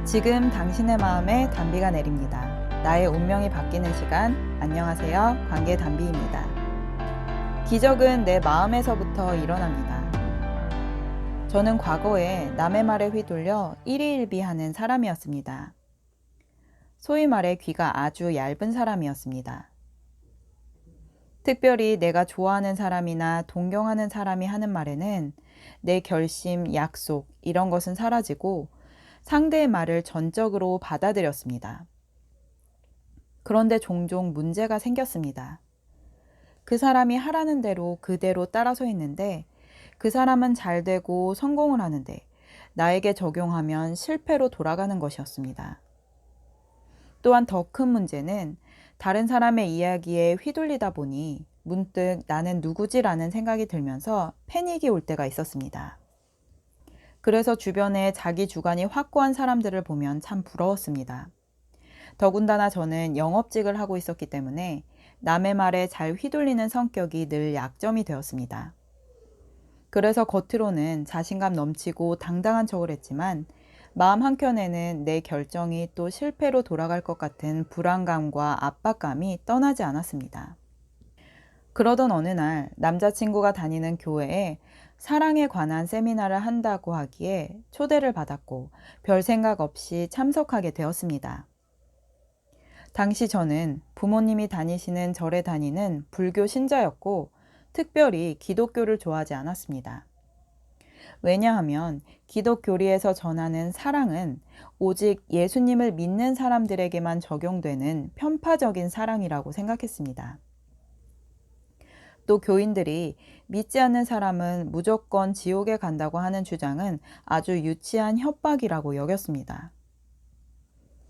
지금 당신의 마음에 단비가 내립니다. 나의 운명이 바뀌는 시간. 안녕하세요. 관계 단비입니다. 기적은 내 마음에서부터 일어납니다. 저는 과거에 남의 말에 휘둘려 일희일비하는 사람이었습니다. 소위 말해 귀가 아주 얇은 사람이었습니다. 특별히 내가 좋아하는 사람이나 동경하는 사람이 하는 말에는 내 결심, 약속 이런 것은 사라지고 상대의 말을 전적으로 받아들였습니다. 그런데 종종 문제가 생겼습니다. 그 사람이 하라는 대로 그대로 따라서 했는데 그 사람은 잘 되고 성공을 하는데 나에게 적용하면 실패로 돌아가는 것이었습니다. 또한 더 큰 문제는 다른 사람의 이야기에 휘둘리다 보니 문득 나는 누구지라는 생각이 들면서 패닉이 올 때가 있었습니다. 그래서 주변에 자기 주관이 확고한 사람들을 보면 참 부러웠습니다. 더군다나 저는 영업직을 하고 있었기 때문에 남의 말에 잘 휘둘리는 성격이 늘 약점이 되었습니다. 그래서 겉으로는 자신감 넘치고 당당한 척을 했지만 마음 한켠에는 내 결정이 또 실패로 돌아갈 것 같은 불안감과 압박감이 떠나지 않았습니다. 그러던 어느 날 남자친구가 다니는 교회에 사랑에 관한 세미나를 한다고 하기에 초대를 받았고 별 생각 없이 참석하게 되었습니다. 당시 저는 부모님이 다니시는 절에 다니는 불교 신자였고 특별히 기독교를 좋아하지 않았습니다. 왜냐하면 기독교리에서 전하는 사랑은 오직 예수님을 믿는 사람들에게만 적용되는 편파적인 사랑이라고 생각했습니다. 또 교인들이 믿지 않는 사람은 무조건 지옥에 간다고 하는 주장은 아주 유치한 협박이라고 여겼습니다.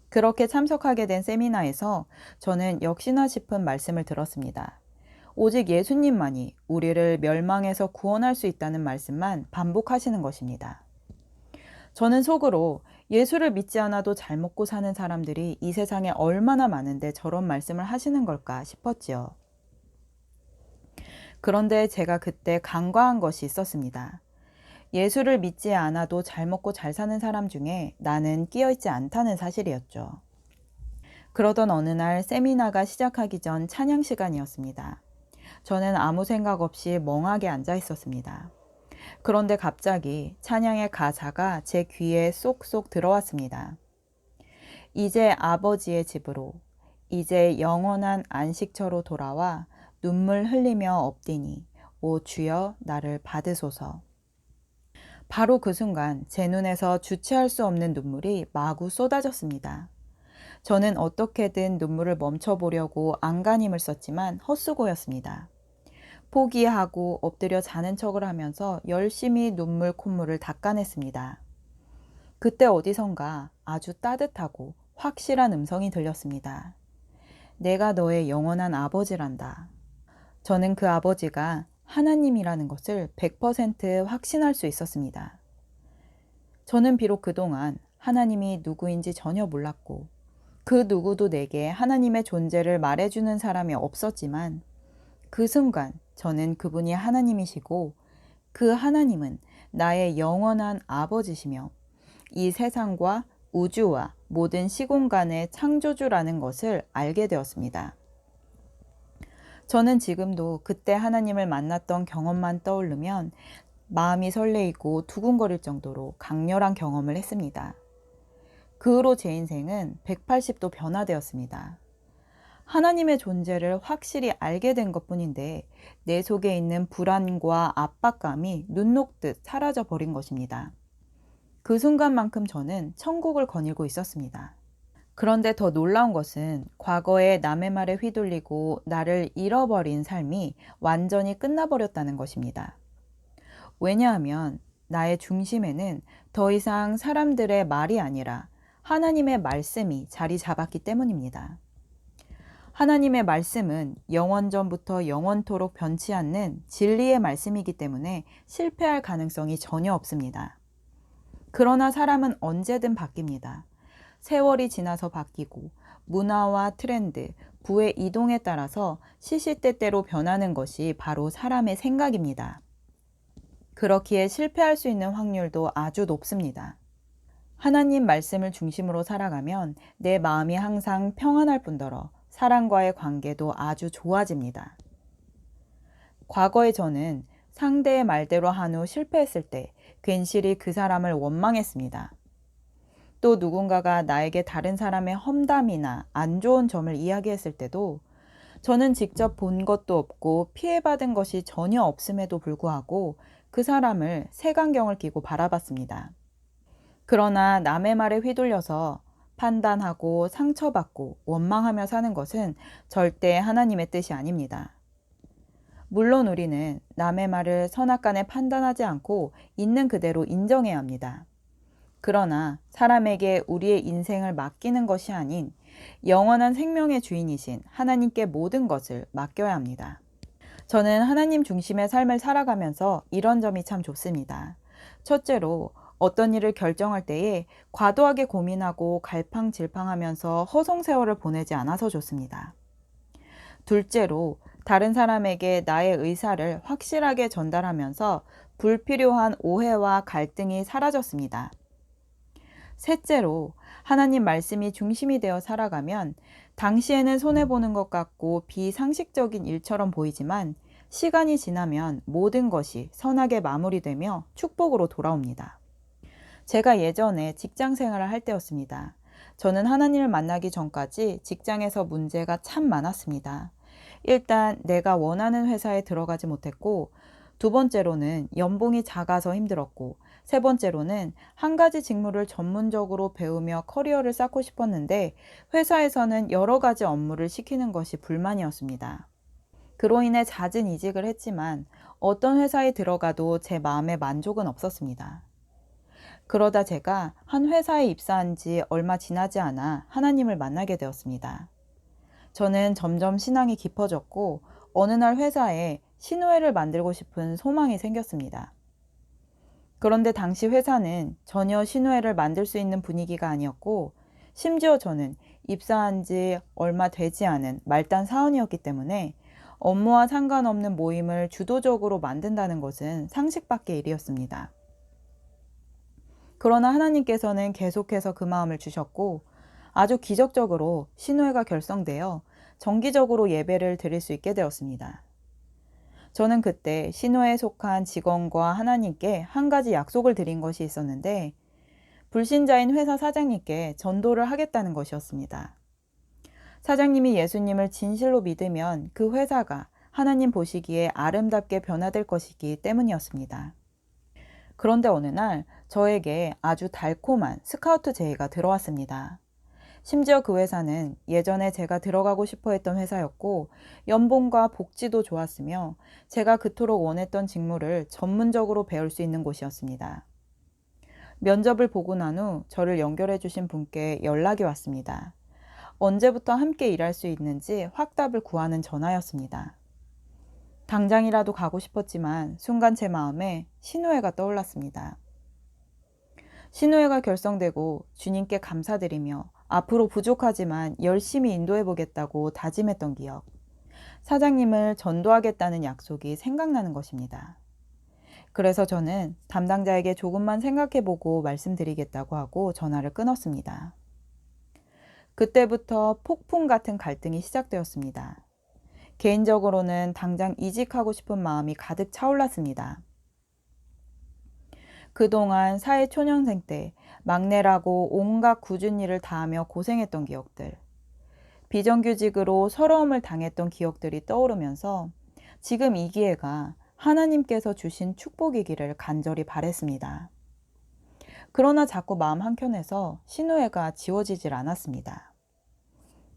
그렇게 참석하게 된 세미나에서 저는 역시나 싶은 말씀을 들었습니다. 오직 예수님만이 우리를 멸망에서 구원할 수 있다는 말씀만 반복하시는 것입니다. 저는 속으로 예수를 믿지 않아도 잘 먹고 사는 사람들이 이 세상에 얼마나 많은데 저런 말씀을 하시는 걸까 싶었지요. 그런데 제가 그때 간과한 것이 있었습니다. 예수를 믿지 않아도 잘 먹고 잘 사는 사람 중에 나는 끼어있지 않다는 사실이었죠. 그러던 어느 날 세미나가 시작하기 전 찬양 시간이었습니다. 저는 아무 생각 없이 멍하게 앉아 있었습니다. 그런데 갑자기 찬양의 가사가 제 귀에 쏙쏙 들어왔습니다. 이제 아버지의 집으로, 이제 영원한 안식처로 돌아와 눈물 흘리며 엎디니 오 주여 나를 받으소서. 바로 그 순간 제 눈에서 주체할 수 없는 눈물이 마구 쏟아졌습니다. 저는 어떻게든 눈물을 멈춰보려고 안간힘을 썼지만 헛수고였습니다. 포기하고 엎드려 자는 척을 하면서 열심히 눈물 콧물을 닦아냈습니다. 그때 어디선가 아주 따뜻하고 확실한 음성이 들렸습니다. 내가 너의 영원한 아버지란다. 저는 그 아버지가 하나님이라는 것을 100% 확신할 수 있었습니다. 저는 비록 그동안 하나님이 누구인지 전혀 몰랐고 그 누구도 내게 하나님의 존재를 말해주는 사람이 없었지만 그 순간 저는 그분이 하나님이시고 그 하나님은 나의 영원한 아버지시며 이 세상과 우주와 모든 시공간의 창조주라는 것을 알게 되었습니다. 저는 지금도 그때 하나님을 만났던 경험만 떠오르면 마음이 설레이고 두근거릴 정도로 강렬한 경험을 했습니다. 그 후로 제 인생은 180도 변화되었습니다. 하나님의 존재를 확실히 알게 된 것뿐인데 내 속에 있는 불안과 압박감이 눈 녹듯 사라져 버린 것입니다. 그 순간만큼 저는 천국을 거닐고 있었습니다. 그런데 더 놀라운 것은 과거에 남의 말에 휘둘리고 나를 잃어버린 삶이 완전히 끝나버렸다는 것입니다. 왜냐하면 나의 중심에는 더 이상 사람들의 말이 아니라 하나님의 말씀이 자리 잡았기 때문입니다. 하나님의 말씀은 영원전부터 영원토록 변치 않는 진리의 말씀이기 때문에 실패할 가능성이 전혀 없습니다. 그러나 사람은 언제든 바뀝니다. 세월이 지나서 바뀌고 문화와 트렌드, 부의 이동에 따라서 시시때때로 변하는 것이 바로 사람의 생각입니다. 그렇기에 실패할 수 있는 확률도 아주 높습니다. 하나님 말씀을 중심으로 살아가면 내 마음이 항상 평안할 뿐더러 사람과의 관계도 아주 좋아집니다. 과거에 저는 상대의 말대로 한 후 실패했을 때 괜시리 그 사람을 원망했습니다. 또 누군가가 나에게 다른 사람의 험담이나 안 좋은 점을 이야기했을 때도 저는 직접 본 것도 없고 피해받은 것이 전혀 없음에도 불구하고 그 사람을 색안경을 끼고 바라봤습니다. 그러나 남의 말에 휘둘려서 판단하고 상처받고 원망하며 사는 것은 절대 하나님의 뜻이 아닙니다. 물론 우리는 남의 말을 선악간에 판단하지 않고 있는 그대로 인정해야 합니다. 그러나 사람에게 우리의 인생을 맡기는 것이 아닌 영원한 생명의 주인이신 하나님께 모든 것을 맡겨야 합니다. 저는 하나님 중심의 삶을 살아가면서 이런 점이 참 좋습니다. 첫째로, 어떤 일을 결정할 때에 과도하게 고민하고 갈팡질팡하면서 허송세월을 보내지 않아서 좋습니다. 둘째로, 다른 사람에게 나의 의사를 확실하게 전달하면서 불필요한 오해와 갈등이 사라졌습니다. 셋째로, 하나님 말씀이 중심이 되어 살아가면 당시에는 손해보는 것 같고 비상식적인 일처럼 보이지만 시간이 지나면 모든 것이 선하게 마무리되며 축복으로 돌아옵니다. 제가 예전에 직장 생활을 할 때였습니다. 저는 하나님을 만나기 전까지 직장에서 문제가 참 많았습니다. 일단 내가 원하는 회사에 들어가지 못했고, 두 번째로는 연봉이 작아서 힘들었고, 세 번째로는 한 가지 직무를 전문적으로 배우며 커리어를 쌓고 싶었는데 회사에서는 여러 가지 업무를 시키는 것이 불만이었습니다. 그로 인해 잦은 이직을 했지만 어떤 회사에 들어가도 제 마음에 만족은 없었습니다. 그러다 제가 한 회사에 입사한 지 얼마 지나지 않아 하나님을 만나게 되었습니다. 저는 점점 신앙이 깊어졌고 어느 날 회사에 신우회를 만들고 싶은 소망이 생겼습니다. 그런데 당시 회사는 전혀 신우회를 만들 수 있는 분위기가 아니었고 심지어 저는 입사한 지 얼마 되지 않은 말단 사원이었기 때문에 업무와 상관없는 모임을 주도적으로 만든다는 것은 상식 밖의 일이었습니다. 그러나 하나님께서는 계속해서 그 마음을 주셨고 아주 기적적으로 신우회가 결성되어 정기적으로 예배를 드릴 수 있게 되었습니다. 저는 그때 신우회에 속한 직원과 하나님께 한 가지 약속을 드린 것이 있었는데 불신자인 회사 사장님께 전도를 하겠다는 것이었습니다. 사장님이 예수님을 진실로 믿으면 그 회사가 하나님 보시기에 아름답게 변화될 것이기 때문이었습니다. 그런데 어느 날 저에게 아주 달콤한 스카우트 제의가 들어왔습니다. 심지어 그 회사는 예전에 제가 들어가고 싶어 했던 회사였고 연봉과 복지도 좋았으며 제가 그토록 원했던 직무를 전문적으로 배울 수 있는 곳이었습니다. 면접을 보고 난 후 저를 연결해 주신 분께 연락이 왔습니다. 언제부터 함께 일할 수 있는지 확답을 구하는 전화였습니다. 당장이라도 가고 싶었지만 순간 제 마음에 신우회가 떠올랐습니다. 신우회가 결성되고 주님께 감사드리며 앞으로 부족하지만 열심히 인도해 보겠다고 다짐했던 기억. 사장님을 전도하겠다는 약속이 생각나는 것입니다. 그래서 저는 담당자에게 조금만 생각해 보고 말씀드리겠다고 하고 전화를 끊었습니다. 그때부터 폭풍 같은 갈등이 시작되었습니다. 개인적으로는 당장 이직하고 싶은 마음이 가득 차올랐습니다. 그동안 사회초년생 때 막내라고 온갖 굳은 일을 다하며 고생했던 기억들, 비정규직으로 서러움을 당했던 기억들이 떠오르면서 지금 이 기회가 하나님께서 주신 축복이기를 간절히 바랬습니다. 그러나 자꾸 마음 한켠에서 신우회가 지워지질 않았습니다.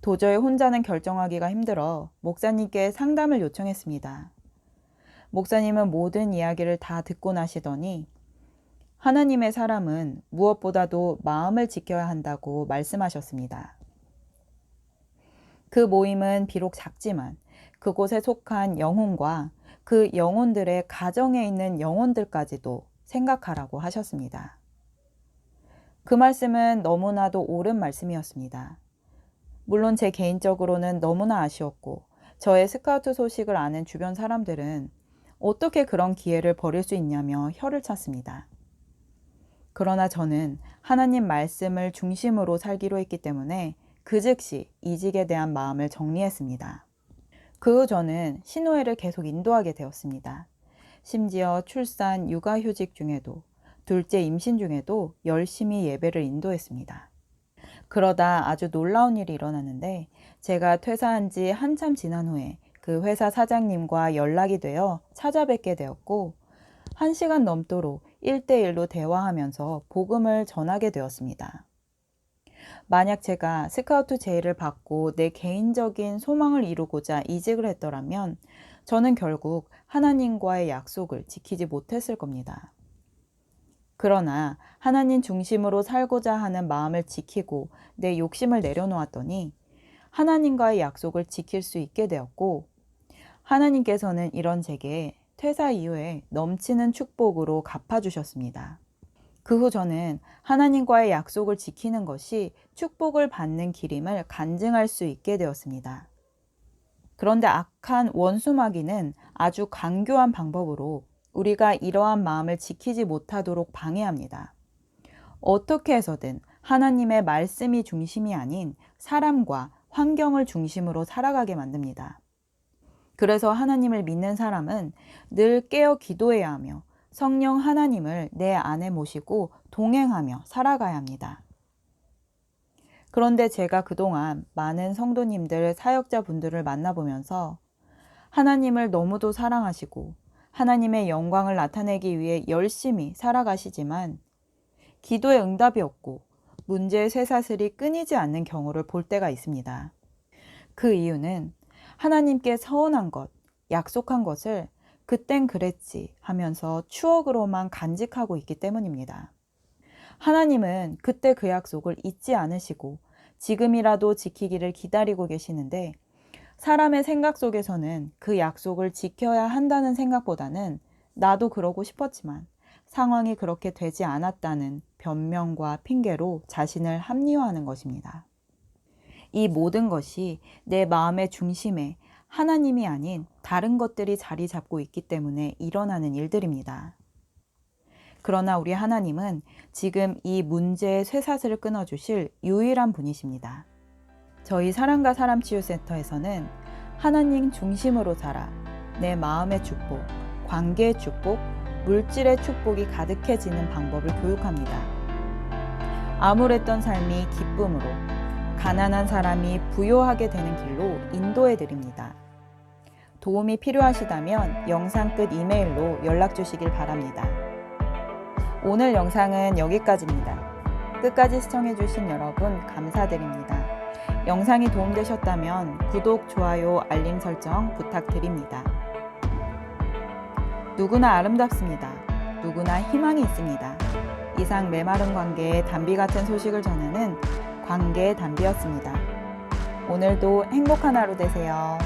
도저히 혼자는 결정하기가 힘들어 목사님께 상담을 요청했습니다. 목사님은 모든 이야기를 다 듣고 나시더니 하나님의 사람은 무엇보다도 마음을 지켜야 한다고 말씀하셨습니다. 그 모임은 비록 작지만 그곳에 속한 영혼과 그 영혼들의 가정에 있는 영혼들까지도 생각하라고 하셨습니다. 그 말씀은 너무나도 옳은 말씀이었습니다. 물론 제 개인적으로는 너무나 아쉬웠고 저의 스카우트 소식을 아는 주변 사람들은 어떻게 그런 기회를 버릴 수 있냐며 혀를 찼습니다. 그러나 저는 하나님 말씀을 중심으로 살기로 했기 때문에 그 즉시 이직에 대한 마음을 정리했습니다. 그 후 저는 신우회를 계속 인도하게 되었습니다. 심지어 출산, 육아휴직 중에도, 둘째 임신 중에도 열심히 예배를 인도했습니다. 그러다 아주 놀라운 일이 일어났는데 제가 퇴사한 지 한참 지난 후에 그 회사 사장님과 연락이 되어 찾아뵙게 되었고 1시간 넘도록 1대1로 대화하면서 복음을 전하게 되었습니다. 만약 제가 스카우트 제의를 받고 내 개인적인 소망을 이루고자 이직을 했더라면 저는 결국 하나님과의 약속을 지키지 못했을 겁니다. 그러나 하나님 중심으로 살고자 하는 마음을 지키고 내 욕심을 내려놓았더니 하나님과의 약속을 지킬 수 있게 되었고 하나님께서는 이런 제게 퇴사 이후에 넘치는 축복으로 갚아주셨습니다. 그 후 저는 하나님과의 약속을 지키는 것이 축복을 받는 길임을 간증할 수 있게 되었습니다. 그런데 악한 원수마귀는 아주 간교한 방법으로 우리가 이러한 마음을 지키지 못하도록 방해합니다. 어떻게 해서든 하나님의 말씀이 중심이 아닌 사람과 환경을 중심으로 살아가게 만듭니다. 그래서 하나님을 믿는 사람은 늘 깨어 기도해야 하며 성령 하나님을 내 안에 모시고 동행하며 살아가야 합니다. 그런데 제가 그동안 많은 성도님들, 사역자분들을 만나보면서 하나님을 너무도 사랑하시고 하나님의 영광을 나타내기 위해 열심히 살아가시지만 기도에 응답이 없고 문제의 쇠사슬이 끊이지 않는 경우를 볼 때가 있습니다. 그 이유는 하나님께 서운한 것, 약속한 것을 그땐 그랬지 하면서 추억으로만 간직하고 있기 때문입니다. 하나님은 그때 그 약속을 잊지 않으시고 지금이라도 지키기를 기다리고 계시는데 사람의 생각 속에서는 그 약속을 지켜야 한다는 생각보다는 나도 그러고 싶었지만 상황이 그렇게 되지 않았다는 변명과 핑계로 자신을 합리화하는 것입니다. 이 모든 것이 내 마음의 중심에 하나님이 아닌 다른 것들이 자리 잡고 있기 때문에 일어나는 일들입니다. 그러나 우리 하나님은 지금 이 문제의 쇠사슬을 끊어주실 유일한 분이십니다. 저희 사랑과 사람치유센터에서는 하나님 중심으로 살아 내 마음의 축복, 관계의 축복, 물질의 축복이 가득해지는 방법을 교육합니다. 암울했던 삶이 기쁨으로, 가난한 사람이 부요하게 되는 길로 인도해 드립니다. 도움이 필요하시다면 영상 끝 이메일로 연락 주시길 바랍니다. 오늘 영상은 여기까지입니다. 끝까지 시청해 주신 여러분 감사드립니다. 영상이 도움되셨다면 구독, 좋아요, 알림 설정 부탁드립니다. 누구나 아름답습니다. 누구나 희망이 있습니다. 이상 메마른 관계의 단비 같은 소식을 전하는 관계의 단비였습니다. 오늘도 행복한 하루 되세요.